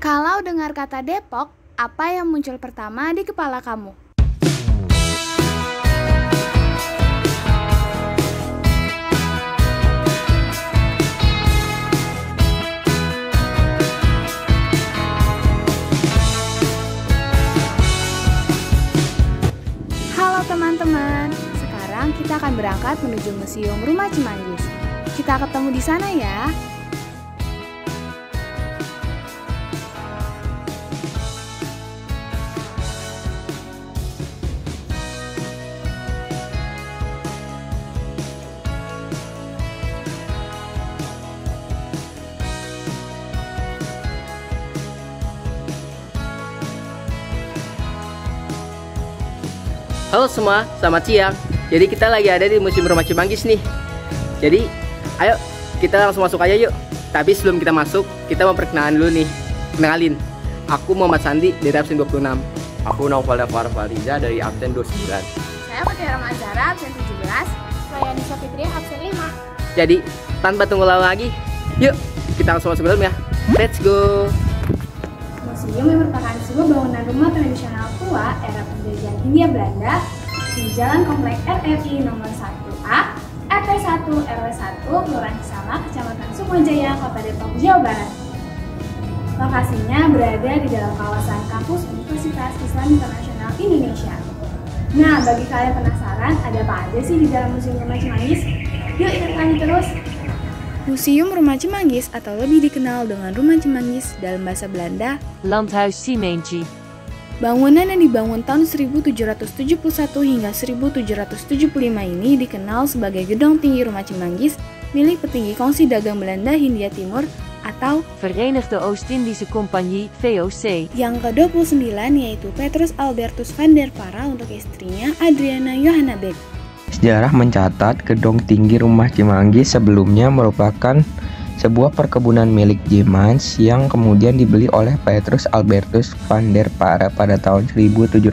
Kalau dengar kata Depok, apa yang muncul pertama di kepala kamu? Halo teman-teman, sekarang kita akan berangkat menuju Museum Rumah Cimanggis. Kita ketemu di sana ya. Halo semua, selamat siang. Jadi kita lagi ada di Museum Rumah Cimanggis nih. Jadi, ayo kita langsung masuk aja yuk. Tapi sebelum kita masuk, kita mau perkenalan dulu nih. Kenalin, aku Muhammad Sandi dari absen 26. Aku Naufal Farfaliza dari absen 29. Saya Fatihah Ramazara, absen 17. Saya Nisa Fitri, absen 5. Jadi, tanpa tunggu lama lagi, yuk kita langsung masuk ke dalam ya. Let's go. Museum yang merupakan sebuah bangunan rumah tradisional tua era penjajahan Hindia Belanda di Jalan Komplek RRI nomor 1A, RT 1 RW 1, Kelurahan Cisamak, Kecamatan Sukmajaya, Kota Depok, Jawa Barat. Lokasinya berada di dalam kawasan kampus Universitas Islam Internasional Indonesia. Nah, bagi kalian penasaran ada apa aja sih di dalam Museum Rumah Cimanggis? Yuk ikut kami terus! Museum Rumah Cimanggis atau lebih dikenal dengan Rumah Cimanggis dalam bahasa Belanda, Landhuis Cimanggis. bangunan yang dibangun tahun 1771 hingga 1775 ini dikenal sebagai Gedung Tinggi Rumah Cimanggis milik petinggi Kongsi Dagang Belanda Hindia Timur atau Verenigde Oost-Indische Compagnie (VOC). yang ke-29 yaitu Petrus Albertus van der Para untuk istrinya Adriana Johanna Beck. Sejarah mencatat Gedung Tinggi Rumah Cimanggis sebelumnya merupakan sebuah perkebunan milik Jemans yang kemudian dibeli oleh Petrus Albertus van der Para pada tahun 1771.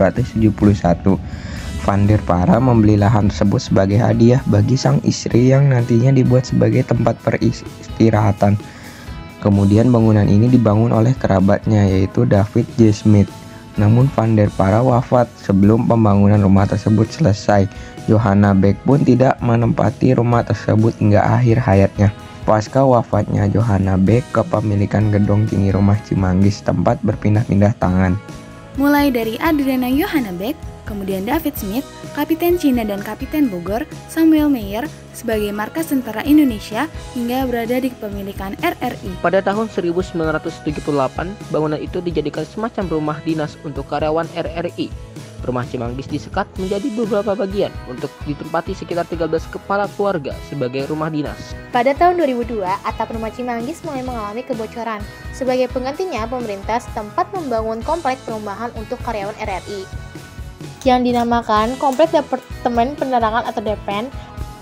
Van der Para membeli lahan tersebut sebagai hadiah bagi sang istri yang nantinya dibuat sebagai tempat peristirahatan. Kemudian bangunan ini dibangun oleh kerabatnya yaitu David J. Smith. Namun Van der Para wafat sebelum pembangunan rumah tersebut selesai. Johanna Beck pun tidak menempati rumah tersebut hingga akhir hayatnya. Pasca wafatnya Johanna Beck, kepemilikan Gedung Tinggi Rumah Cimanggis tempat berpindah-pindah tangan. Mulai dari Adriana Johanna Beck, kemudian David Smith, Kapiten Cina dan Kapiten Bogor, Samuel Meyer sebagai markas tentara Indonesia hingga berada di kepemilikan RRI. Pada tahun 1978, bangunan itu dijadikan semacam rumah dinas untuk karyawan RRI. Rumah Cimanggis disekat menjadi beberapa bagian untuk ditempati sekitar 13 kepala keluarga sebagai rumah dinas. Pada tahun 2002, atap Rumah Cimanggis mulai mengalami kebocoran. Sebagai penggantinya, pemerintah setempat membangun komplek perumahan untuk karyawan RRI yang dinamakan Komplek Departemen Penerangan atau DEPEN.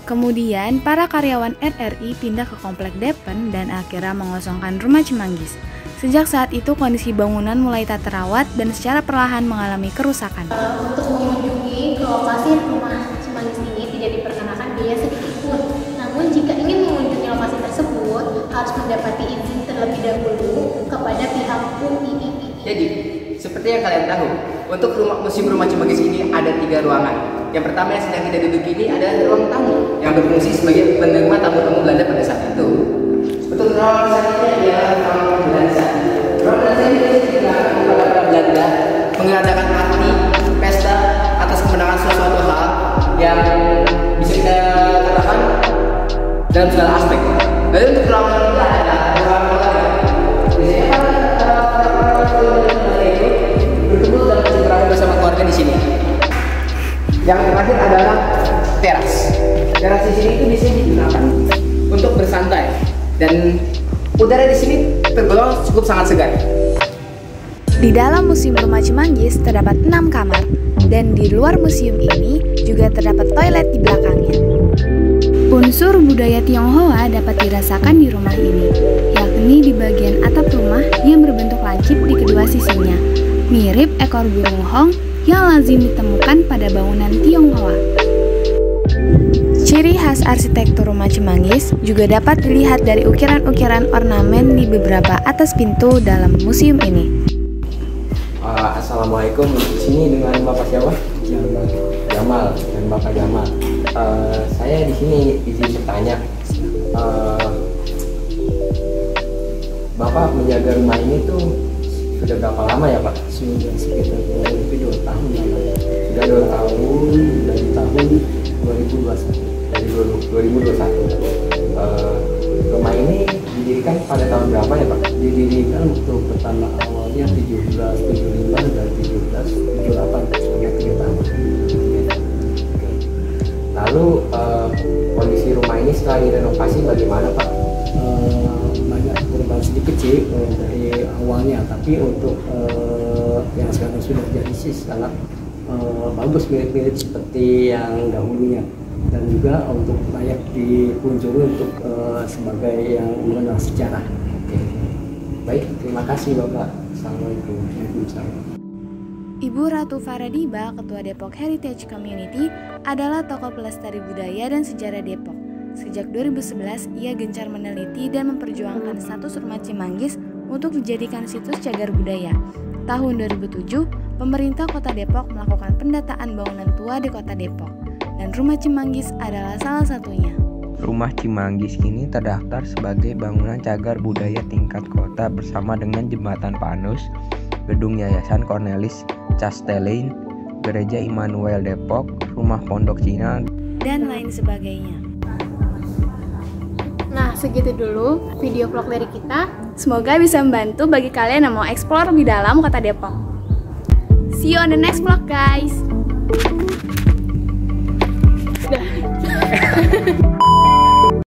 Kemudian, para karyawan RRI pindah ke Komplek Depen dan akhirnya mengosongkan Rumah Cimanggis. Sejak saat itu, kondisi bangunan mulai tak terawat dan secara perlahan mengalami kerusakan. Untuk mengunjungi ke lokasi Rumah Cimanggis ini tidak diperkenakan biaya sedikit pun. Namun, jika ingin mengunjungi lokasi tersebut, harus mendapati izin terlebih dahulu kepada pihak UII. Jadi, seperti yang kalian tahu, untuk Museum Rumah Cimanggis ini ada 3 ruangan. Yang pertama yang sedang kita duduki ini adalah ruang tamu yang berfungsi sebagai penerima tamu-tamu Belanda pada saat itu. Untuk ruang selanjutnya adalah ruang Belanda. Ruang Belanda ini digunakan kepada para Belanda mengadakan arti pesta atas kemenangan suatu hal yang bisa kita katakan dalam segala aspek. Lalu untuk ruang ketiga adalah ruang keluarga. Biasanya berkumpul dan bercengkrama bersama keluarga di sini. Yang terakhir adalah teras. Teras di sini itu bisa digunakan untuk bersantai dan udara di sini tergolong cukup sangat segar. Di dalam Museum Rumah Cimanggis terdapat 6 kamar dan di luar museum ini juga terdapat toilet di belakangnya. Unsur budaya Tionghoa dapat dirasakan di rumah ini, yakni di bagian atap rumah yang berbentuk lancip di kedua sisinya, mirip ekor burung hong yang lazim ditemukan pada bangunan Tionghoa. Ciri khas arsitektur rumah Cimanggis juga dapat dilihat dari ukiran-ukiran ornamen di beberapa atas pintu dalam museum ini. Assalamualaikum. Di sini dengan Bapak siapa? Jamal dan Bapak Jamal. Saya di sini izin bertanya. Bapak menjaga rumah ini tuh sudah berapa lama ya Pak? Sudah sekitar kurang lebih 2 tahun lamanya. Sudah 2 tahun Dari tahun 2021. dari 2021. Rumah ini didirikan pada tahun berapa ya Pak? Didirikan untuk pertama awalnya 1775 dan 1778 selama 3 tahun. Lalu kondisi rumah ini setelah direnovasi bagaimana Pak? Banyak perubahan sedikit sih dari awalnya, tapi untuk yang sekarang sudah jadi sih sangat bagus, mirip-mirip seperti yang dahulunya, dan juga untuk layak dikunjungi untuk sebagai yang mengenal sejarah. Baik, terima kasih Bapak. Assalamualaikum. Waalaikumsalam. Ibu Ratu Faradiba, Ketua Depok Heritage Community, adalah tokoh pelestari budaya dan sejarah Depok. Sejak 2011, ia gencar meneliti dan memperjuangkan status rumah Cimanggis untuk dijadikan situs cagar budaya. Tahun 2007, pemerintah Kota Depok melakukan pendataan bangunan tua di Kota Depok, dan rumah Cimanggis adalah salah satunya. Rumah Cimanggis ini terdaftar sebagai bangunan cagar budaya tingkat kota bersama dengan Jembatan Panus, Gedung Yayasan Cornelis Castellane, Gereja Immanuel Depok, Rumah Pondok Cina, dan lain sebagainya. Nah, segitu dulu video vlog dari kita. Semoga bisa membantu bagi kalian yang mau eksplor lebih dalam Kota Depok. See you on the next vlog, guys.